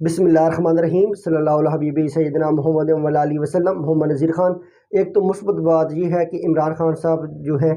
बिस्मिल्लाहिर्रहमानिर्रहीम सल्लल्लाहु अलैहि हबीबी सैयदना मोहम्मद वल्ला अलैहि वसल्लम। मोहम्मद नज़ीर ख़ान। एक तो मुस्बत बात यह है कि इमरान खान साहब जो है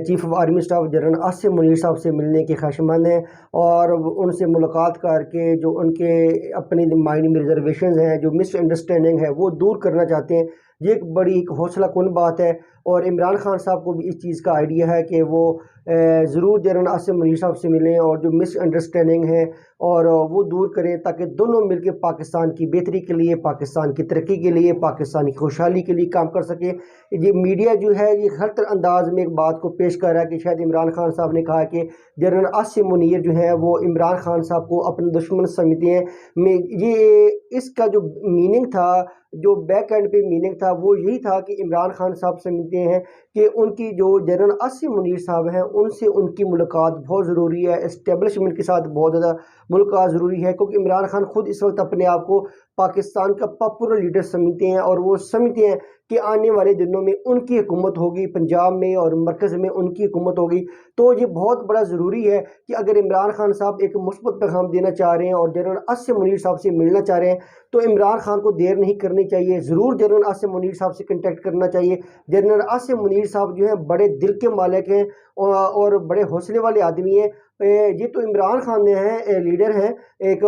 chief of army staff general Asim Munir साहब से मिलने के ख्वाहिशमंद हैं और उनसे मुलाकात करके जो उनके अपने माइंड में रिजर्वेशन हैं, जो मिसअंडरस्टैंडिंग है, वो दूर करना चाहते हैं। ये एक बड़ी एक हौसला कुन बात है और इमरान खान साहब को भी इस चीज़ का आइडिया है कि वो ज़रूर जनरल आसिम मुनीर साहब से मिलें और जो मिसअंडरस्टैंडिंग है और वो दूर करें, ताकि दोनों मिलकर पाकिस्तान की बेहतरी के लिए, पाकिस्तान की तरक्की के लिए, पाकिस्तान की खुशहाली के लिए काम कर सके। ये मीडिया जो है ये हर अंदाज में एक बात को पेश कर रहा है कि शायद इमरान खान साहब ने कहा कि जनरल आसिम मुनीर जो है वो इमरान खान साहब को अपने दुश्मन समझते हैं। में ये इसका जो मीनिंग था, जो बैक एंड पे मीनिंग था, वो यही था कि इमरान खान साहब समझते हैं कि उनकी जो जनरल आसिम मुनीर साहब हैं उनसे उनकी मुलाकात बहुत ज़रूरी है, इस्टेब्लिशमेंट के साथ बहुत ज़्यादा मुलाकात ज़रूरी है, क्योंकि इमरान खान खुद इस वक्त अपने आप को पाकिस्तान का पॉपुलर लीडर समझते हैं और वो समझते हैं कि आने वाले दिनों में उनकी हुकूमत होगी, पंजाब में और मरकज़ में उनकी हुकूमत होगी। तो ये बहुत बड़ा ज़रूरी है कि अगर इमरान खान साहब एक मुस्बत पैगाम देना चाह रहे हैं और जनरल आसिम मुनीर साहब से मिलना चाह रहे हैं तो इमरान खान को देर नहीं करनी चाहिए, ज़रूर जनरल आसिम मुनीर साहब से कंटेक्ट करना चाहिए। जनरल आसिम मुनीर साहब जो हैं बड़े दिल के मालिक हैं और बड़े हौसले वाले आदमी हैं। ये तो इमरान खान ने हैं, लीडर हैं एक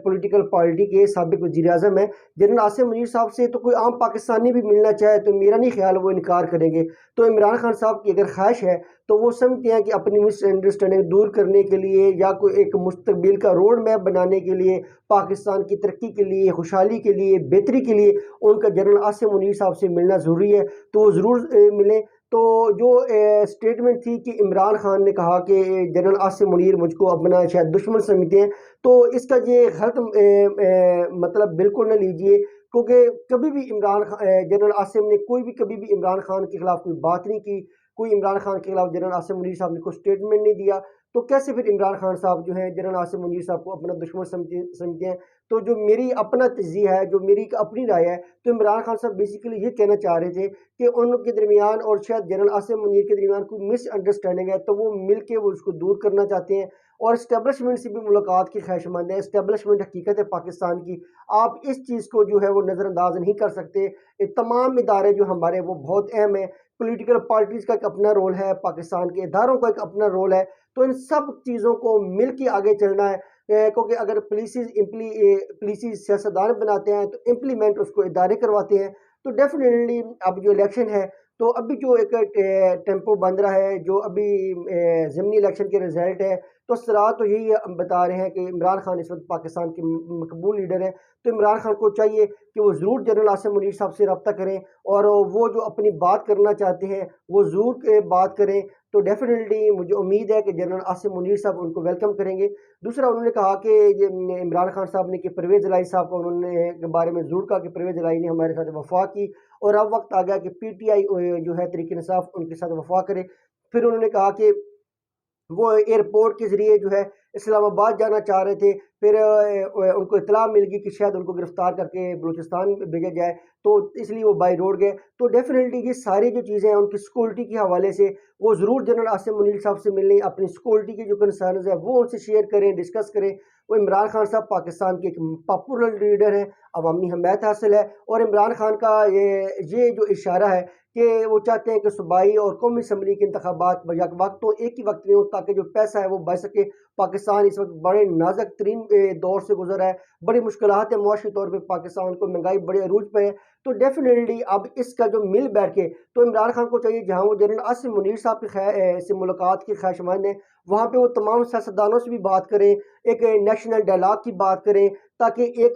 पॉलिटिकल पार्टी के, साबिक वज़ीर आज़म है। जनरल आसिम मुनीर साहब से तो कोई आम पाकिस्तानी भी मिलना चाहे तो मेरा नहीं ख्याल वो इनकार करेंगे। तो इमरान खान साहब की अगर ख्वाहिश है तो वो समझते हैं कि अपनी मिसअंडरस्टैंडिंग दूर करने के लिए या कोई एक मुस्तकबिल का रोड मैप बनाने के लिए, पाकिस्तान की तरक्की के लिए, खुशहाली के लिए, बेहतरी के लिए उनका जनरल आसिम मुनीर साहब से मिलना ज़रूरी है। तो वो ज़रूर मिलें। तो जो स्टेटमेंट थी कि इमरान खान ने कहा कि जनरल आसिम मुनीर मुझको अपना शायद दुश्मन समझते हैं, तो इसका ये गलत मतलब बिल्कुल न लीजिए, क्योंकि कभी भी जनरल आसिम ने कोई भी कभी भी इमरान खान के खिलाफ कोई बात नहीं की, कोई इमरान खान के खिलाफ जनरल आसिम मुनीर साहब ने कोई स्टेटमेंट नहीं दिया। तो कैसे फिर इमरान खान साहब जो है जनरल आसिम मुनीर साहब को अपना दुश्मन समझते हैं। तो जो मेरी अपना तज्ज़िया है, जो मेरी अपनी राय है, तो इमरान खान साहब बेसिकली ये कहना चाह रहे थे कि उनके दरमियान और शायद जनरल आसिम मुनीर के दरमियान कोई मिसअंडरस्टैंडिंग है, तो वो मिल के वो उसको दूर करना चाहते हैं और इस्टेब्लिशमेंट से भी मुलाकात की ख्वाहिशमंद है। इस्टेब्लिशमेंट हकीकत है पाकिस्तान की, आप इस चीज़ को जो है वो नज़रअंदाज नहीं कर सकते। ये तमाम इदारे जो हमारे वो बहुत अहम है। पॉलिटिकल पार्टीज़ का एक अपना रोल है, पाकिस्तान के इदारों का एक अपना रोल है। तो इन सब चीज़ों को मिल के आगे चलना है, क्योंकि अगर पुलिस सियासतदान बनाते हैं तो इम्प्लीमेंट उसको इदारे करवाते हैं। तो डेफिनेटली अब जो इलेक्शन है, तो अभी जो एक टेम्पो बन रहा है, जो अभी ज़िमनी इलेक्शन के रिजल्ट है, तो सराह तो यही बता रहे हैं कि इमरान खान इस वक्त पाकिस्तान के मकबूल लीडर हैं। तो इमरान खान को चाहिए कि वो ज़रूर जनरल आसिम मुनीर साहब से रब्ता करें और वो जो अपनी बात करना चाहते हैं वो ज़रूर बात करें। तो डेफिनेटली मुझे उम्मीद है कि जनरल आसिम मुनीर साहब उनको वेलकम करेंगे। दूसरा उन्होंने कहा कि ये इमरान खान साहब ने कि परवेज़ इलाही साहब को उन्होंने के बारे में ज़रूर कहा कि परवेज़ इलाही ने हमारे साथ वफ़ा की और अब वक्त आ गया कि पीटीआई जो है तहरीक इंसाफ उनके साथ वफ़ा करे। फिर उन्होंने कहा कि वो एयरपोर्ट के ज़रिए जो है इस्लामाबाद जाना चाह रहे थे, फिर उनको इत्तला मिल गई कि शायद उनको गिरफ़्तार करके बलूचिस्तान भेजा जाए, तो इसलिए वो बाय रोड गए। तो डेफ़िनेटली ये सारी जो चीज़ें हैं उनकी सिक्योरिटी के हवाले से वो ज़रूर जनरल आसिम मुनीर साहब से मिलें, अपनी सिक्योरिटी की जो कंसर्न्स है वो उनसे शेयर करें, डिस्कस करें। वो इमरान खान साहब पाकिस्तान के एक पॉपुलर लीडर हैं, अवामी हमायत हासिल है और इमरान खान का ये जो इशारा है कि वो चाहते हैं कि सूबाई और कौमी असम्बली के इंतखाबात वक्त तो एक ही वक्त में हो, ताकि जो पैसा है वो बच सके। पाकिस्तान इस वक्त बड़े नाजुक तरीन दौर से गुजर रहा है, बड़ी मुश्किलात है मुआशी तौर पर, पाकिस्तान को महंगाई बड़े अरूज पर है। तो डेफिनेटली अब इसका जो मिल बैठ के, तो इमरान खान को चाहिए जहाँ वो जनरल आसिम मुनीर साहब की से मुलाकात की ख्वाहिशमंद है, वहाँ पे वो तमाम सियासतदानों से भी बात करें, एक नेशनल डायलॉग की बात करें, ताकि एक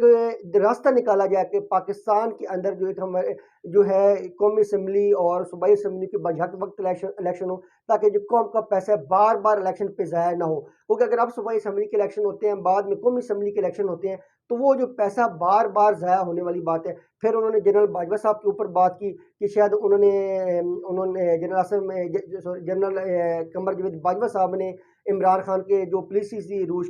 रास्ता निकाला जाए कि पाकिस्तान के अंदर जो एक हमारे जो है कौमी असम्बली और सूबाई असम्बली के बजट वक्त इलेक्शन हो, ताकि जो कौम का पैसा है बार बार इलेक्शन पे ज़ाया ना हो। क्योंकि अगर अब सूबाई असम्बली के इलेक्शन होते हैं, बाद में कौमी असम्बली के इलेक्शन होते हैं, तो वो जो पैसा बार बार ज़ाया होने वाली बात है। फिर उन्होंने जनरल बाजवा साहब के ऊपर बात की कि शायद उन्होंने उन्होंने जनरल कमर जवेद बाजवा साहब ने इमरान खान के जो पॉलिसी थी, रूस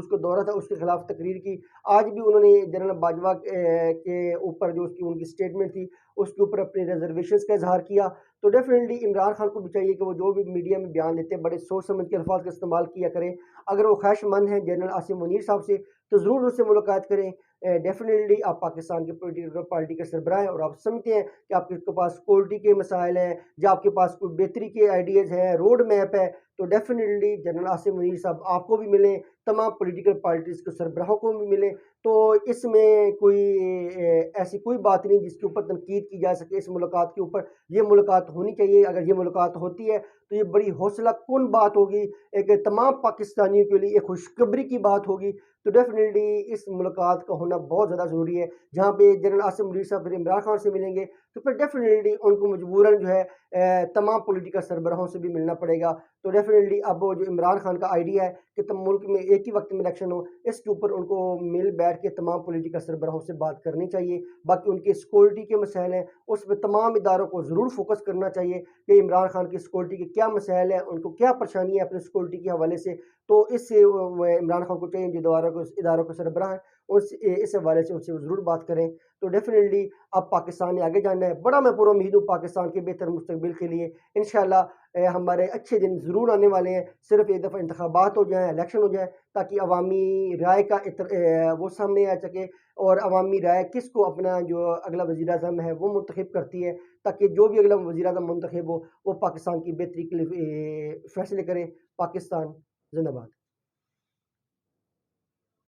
को दौरा था, उसके खिलाफ तकरीर की। आज भी उन्होंने जनरल बाजवा के ऊपर जो उसकी उनकी स्टेटमेंट थी उसके ऊपर अपने रिजर्वेशंस का इजहार किया। तो डेफिनेटली इमरान खान को भी चाहिए कि वो जो भी मीडिया में बयान देते हैं बड़े सोच समझ के अल्फाज का इस्तेमाल किया करें। अगर वो ख्वाहिशमंद हैं जनरल आसिम मुनीर साहब से, तो ज़रूर उनसे मुलाकात करें। डेफिनेटली आप पाकिस्तान के पोलिटिकल पार्टी के सरबराह हैं और आप समझते हैं कि आपके पास सिक्योरिटी के मसाइल हैं या आपके पास कोई बेहतरी के आइडियाज़ हैं, रोड मैप है, तो डेफिनेटली जनरल आसिम मुनीर साहब आपको भी मिलें, तमाम पॉलिटिकल पार्टीज़ के सरबराहों को भी मिलें। तो इसमें कोई ऐसी कोई बात नहीं जिसके ऊपर तनकीद की जा सके। इस मुलाकात के ऊपर ये मुलाकात होनी चाहिए। अगर ये मुलाकात होती है तो ये बड़ी हौसला कुन बात होगी, एक तमाम पाकिस्तानियों के लिए एक खुशखबरी की बात होगी। तो डेफिनेटली इस मुलाकात का होना बहुत ज़्यादा ज़रूरी है, जहाँ पे जनरल आसिम मुनीर साहब फिर इमरान खान से मिलेंगे, तो फिर डेफिनेटली उनको मजबूरन जो है तमाम पॉलिटिकल सरबराहों से भी मिलना पड़ेगा। तो डेफिनेटली अब वो जो इमरान खान का आइडिया है कि तब मुल्क में एक ही वक्त में इलेक्शन हो, इसके ऊपर उनको मिल बैठ के तमाम पॉलिटिकल सरबराहों से बात करनी चाहिए। बाकी उनके सिक्योरिटी के मसाइल हैं, उस पर तमाम इदारों को ज़रूर फोकस करना चाहिए कि इमरान खान की सिक्योरिटी के क्या मसाइल हैं, उनको क्या परेशानी है अपनी सिक्योरिटी के हवाले से। तो इससे इमरान खान को चाहिए जो इदारों के सरबराह हैं उस इस हवाले से उनसे ज़रूर बात करें। तो डेफिनेटली अब पाकिस्तान ने आगे जाना है। बड़ा मैं पूरा उम्मीद हूँ पाकिस्तान के बेहतर मुस्तकबिल के लिए। इंशाल्लाह हमारे अच्छे दिन ज़रूर आने वाले हैं। सिर्फ एक दफ़ा इंतखाबात हो जाएँ, इलेक्शन हो जाए, ताकि अवामी राय का वो सामने आ सके और अवामी राय किसको अपना जो अगला वज़ीर-ए-आज़म है वो मुंतखब करती है, ताकि जो भी अगला वज़ीर-ए-आज़म मुंतखब हो वो पाकिस्तान की बेहतरी के लिए फैसले करे। पाकिस्तान ज़िंदाबाद।